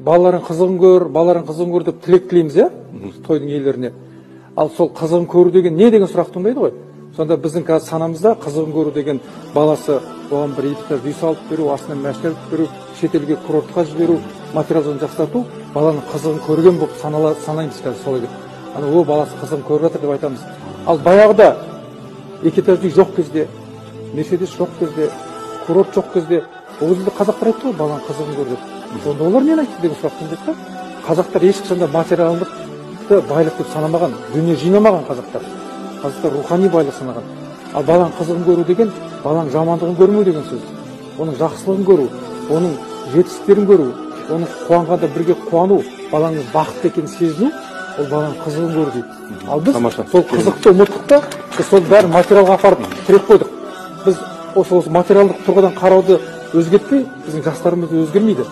балаларың қызығын көр деп тілек тілейміз, иә? Тойдың иелеріне. Ал сол қызығын көру деген не деген сұрақ туындайды ғой? Сонда біздің қазір санамызда қызығын көру деген баласы оған бір итті үй салып беру, астынан машина алып беру, шетелге курортқа жіберу, материалын жақсарту, баланың қызығын көрген болып санаймыз қазір солай деп. О, баласы қызығын көріп жатыр деп айтамыз. Ал баяғыда экипаж үй жоқ кезде, Мерседес жоқ кезде, курорт жоқ кезде, ол кезде қазақтар айтты ғой, баланың қызығын көр деп. Сонда олар нені айтты деген сұрақ туындайды. Қазақтар ешқашан да материалдықты байлық деп санамаған, дүние жинамаған қазақтар. Қазақтар рухани байлық санаған. Ал баланың қызығын көру деген, баланың жамандығын көрмеу деген сөз. Оның жақсылығын көру, оның жетістіктерін көру, оның қуанғанда бірге қуану, балаңыз бақытты екенін сезіну, ол баланың қызығын көру дейді. Ал біз сол қызықты ұмыттық та, сол бәрін материалға апарып тіреп қойдық. Біз осы материалдық тұрғыдан қарауды өзгертпей, біздің жастарымыз өзгермейді.